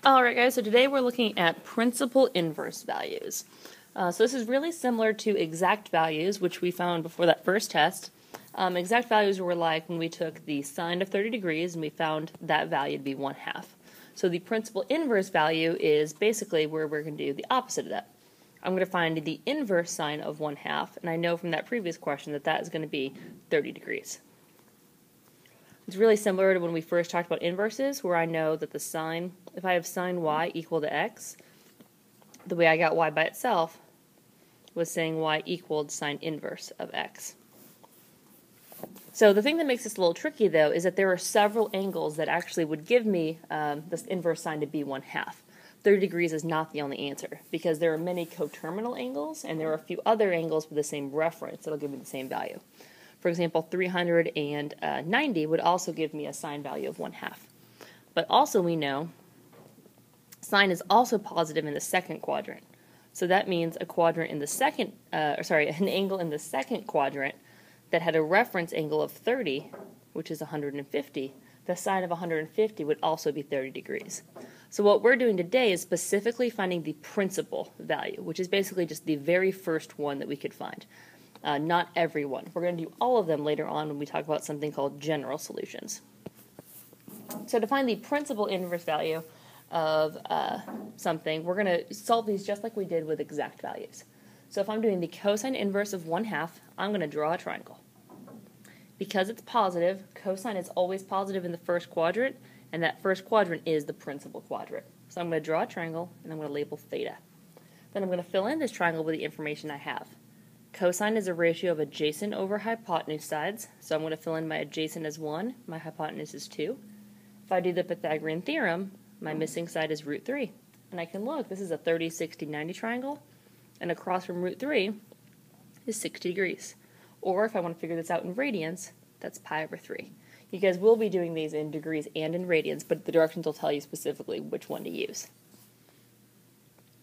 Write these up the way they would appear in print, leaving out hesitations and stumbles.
Alright guys, so today we're looking at principal inverse values. So this is really similar to exact values, which we found before that first test. Exact values were like when we took the sine of 30 degrees and we found that value to be 1/2. So the principal inverse value is basically where we're going to do the opposite of that. I'm going to find the inverse sine of 1/2, and I know from that previous question that that is going to be 30 degrees. It's really similar to when we first talked about inverses, where I know that the sine, if I have sine y equal to x, the way I got y by itself was saying y equaled sine inverse of x. So the thing that makes this a little tricky, though, is that there are several angles that actually would give me this inverse sine to be 1/2. 30 degrees is not the only answer, because there are many coterminal angles, and there are a few other angles with the same reference that will give me the same value. For example, 390 would also give me a sine value of 1/2. But also we know sine is also positive in the second quadrant. So that means a quadrant in the second, an angle in the second quadrant that had a reference angle of 30, which is 150, the sine of 150 would also be 30 degrees. So what we're doing today is specifically finding the principal value, which is basically just the very first one that we could find. Not every one. We're going to do all of them later on when we talk about something called general solutions. So to find the principal inverse value of something, we're going to solve these just like we did with exact values. So if I'm doing the cosine inverse of 1/2, I'm going to draw a triangle. Because it's positive, cosine is always positive in the first quadrant, and that first quadrant is the principal quadrant. So I'm going to draw a triangle, and I'm going to label theta. Then I'm going to fill in this triangle with the information I have. Cosine is a ratio of adjacent over hypotenuse sides, so I'm going to fill in my adjacent as 1, my hypotenuse is 2. If I do the Pythagorean Theorem, my missing side is root 3. And I can look, this is a 30, 60, 90 triangle, and across from root 3 is 60 degrees. Or if I want to figure this out in radians, that's pi over 3. You guys will be doing these in degrees and in radians, but the directions will tell you specifically which one to use.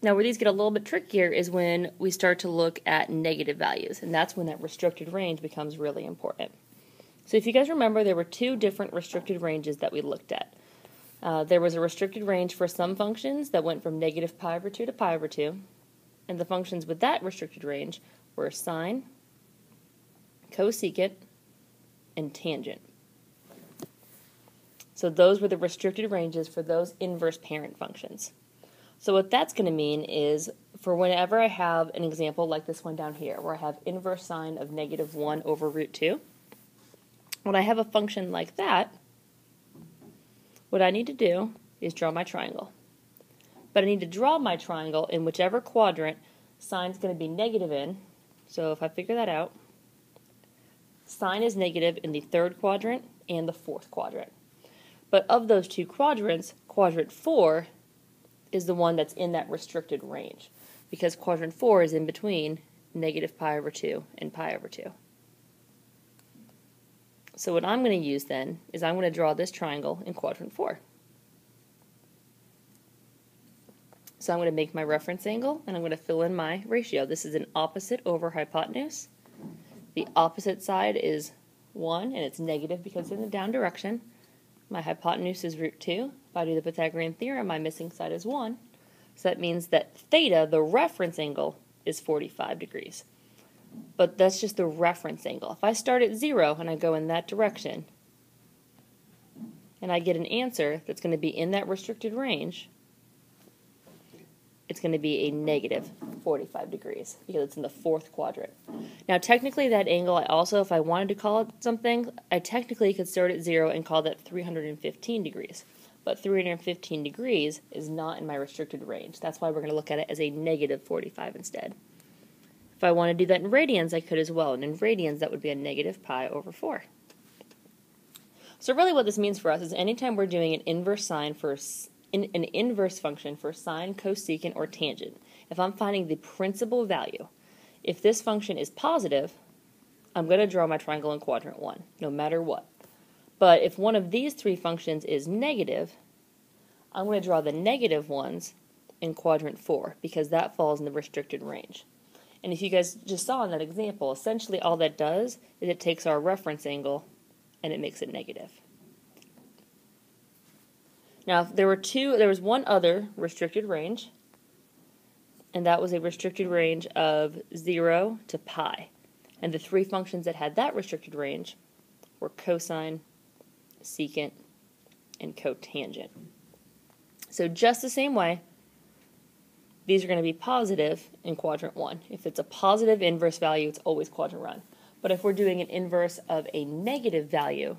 Now where these get a little bit trickier is when we start to look at negative values, and that's when that restricted range becomes really important. So if you guys remember, there were two different restricted ranges that we looked at. There was a restricted range for some functions that went from negative pi over 2 to pi over 2, and the functions with that restricted range were sine, cosecant, and tangent. So those were the restricted ranges for those inverse parent functions. So what that's going to mean is for whenever I have an example like this one down here, where I have inverse sine of negative 1 over root 2, when I have a function like that, what I need to do is draw my triangle. But I need to draw my triangle in whichever quadrant sine is going to be negative in. So if I figure that out, sine is negative in the third quadrant and the fourth quadrant. But of those two quadrants, quadrant 4 is the one that's in that restricted range, because quadrant 4 is in between negative pi over 2 and pi over 2. So what I'm going to use then is I'm going to draw this triangle in quadrant 4. So I'm going to make my reference angle, and I'm going to fill in my ratio. This is an opposite over hypotenuse. The opposite side is 1, and it's negative because it's in the down direction. My hypotenuse is root 2. If I do the Pythagorean Theorem, my missing side is 1. So that means that theta, the reference angle, is 45 degrees. But that's just the reference angle. If I start at 0 and I go in that direction, and I get an answer that's going to be in that restricted range, it's going to be a negative 45 degrees because it's in the fourth quadrant. Now technically that angle, I also, if I wanted to call it something, I technically could start at 0 and call that 315 degrees. But 315 degrees is not in my restricted range. That's why we're going to look at it as a negative 45 instead. If I want to do that in radians, I could as well. And in radians, that would be a negative pi over 4. So really what this means for us is anytime we're doing an inverse sine for an inverse function for sine, cosecant, or tangent, if I'm finding the principal value, if this function is positive, I'm going to draw my triangle in quadrant 1, no matter what. But if one of these three functions is negative, I'm going to draw the negative ones in quadrant 4, because that falls in the restricted range. And if you guys just saw in that example, essentially all that does is it takes our reference angle and it makes it negative. Now, there was one other restricted range, and that was a restricted range of 0 to pi. And the three functions that had that restricted range were cosine, secant, and cotangent. So just the same way, these are going to be positive in quadrant 1. If it's a positive inverse value, it's always quadrant 1. But if we're doing an inverse of a negative value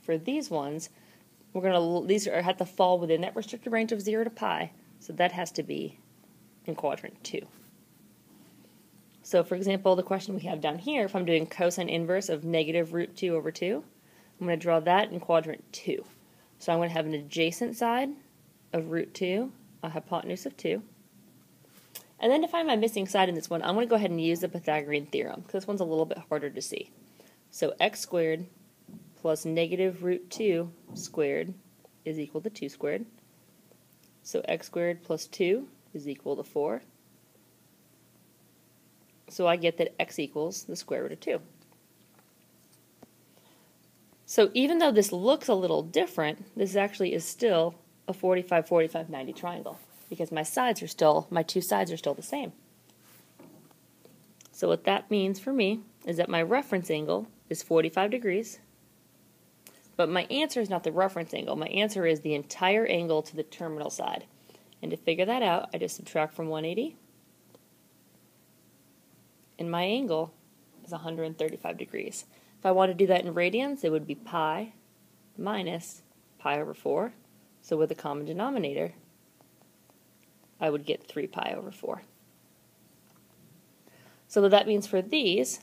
for these ones, these have to fall within that restricted range of 0 to pi, so that has to be in quadrant 2. So for example, the question we have down here, if I'm doing cosine inverse of negative root 2 over 2, I'm going to draw that in quadrant 2. So I'm going to have an adjacent side of root 2, a hypotenuse of 2. And then to find my missing side in this one, I'm going to go ahead and use the Pythagorean Theorem, because this one's a little bit harder to see. So x squared plus negative root 2 squared is equal to 2 squared. So x squared plus 2 is equal to 4. So I get that x equals the square root of 2. So even though this looks a little different, this actually is still a 45, 45, 90 triangle, because my two sides are still the same. So what that means for me is that my reference angle is 45 degrees, but my answer is not the reference angle. My answer is the entire angle to the terminal side. And to figure that out, I just subtract from 180, and my angle is 135 degrees. If I want to do that in radians, it would be pi minus pi over 4. So with a common denominator, I would get 3 pi over 4. So what that means for these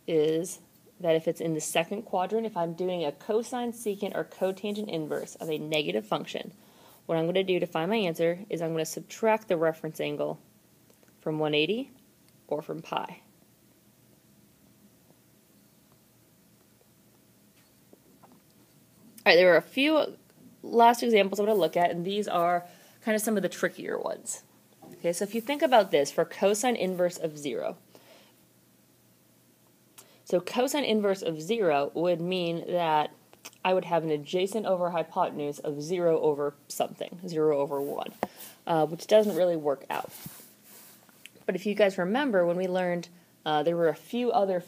is that if it's in the second quadrant, if I'm doing a cosine, secant, or cotangent inverse of a negative function, what I'm going to do to find my answer is I'm going to subtract the reference angle from 180 or from pi. Alright, there are a few last examples I'm going to look at, and these are kind of some of the trickier ones. Okay, so if you think about this for cosine inverse of 0. So cosine inverse of 0 would mean that I would have an adjacent over hypotenuse of 0 over something, 0 over 1, which doesn't really work out. But if you guys remember, when we learned there were a few other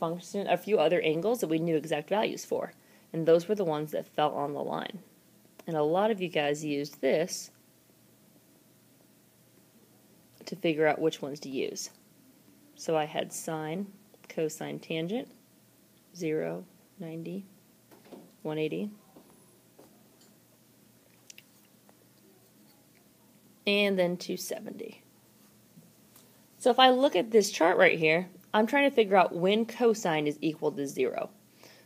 angles that we knew exact values for, and those were the ones that fell on the line. And a lot of you guys used this to figure out which ones to use. So I had sine, cosine, tangent, 0, 90, 180, and then 270. So if I look at this chart right here, I'm trying to figure out when cosine is equal to 0.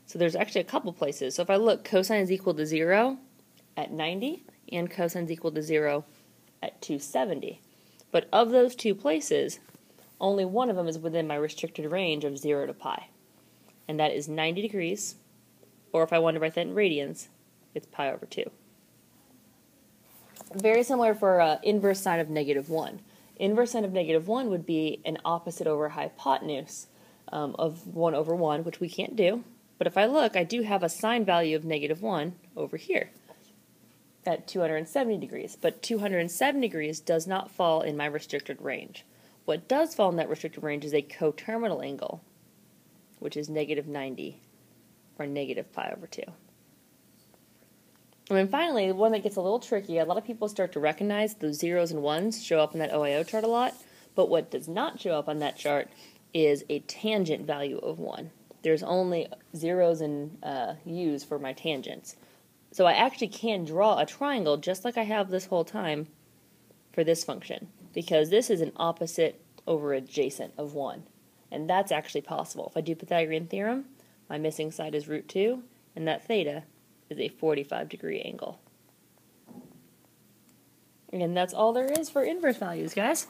So there's actually a couple places. So if I look, cosine is equal to 0 at 90, and cosine is equal to 0 at 270. But of those two places, only one of them is within my restricted range of 0 to pi. And that is 90 degrees, or if I want to write that in radians, it's pi over 2. Very similar for inverse sine of negative 1. Inverse sine of negative 1 would be an opposite over hypotenuse of 1 over 1, which we can't do. But if I look, I do have a sine value of negative 1 over here at 270 degrees. But 270 degrees does not fall in my restricted range. What does fall in that restricted range is a coterminal angle, which is negative 90, or negative pi over 2. And then finally, the one that gets a little tricky, a lot of people start to recognize those zeros and ones show up in that OIO chart a lot, but what does not show up on that chart is a tangent value of 1. There's only zeros and u's for my tangents. So I actually can draw a triangle just like I have this whole time for this function, because this is an opposite over adjacent of 1. And that's actually possible. If I do Pythagorean Theorem, my missing side is root 2, and that theta is a 45-degree angle. And that's all there is for inverse values, guys.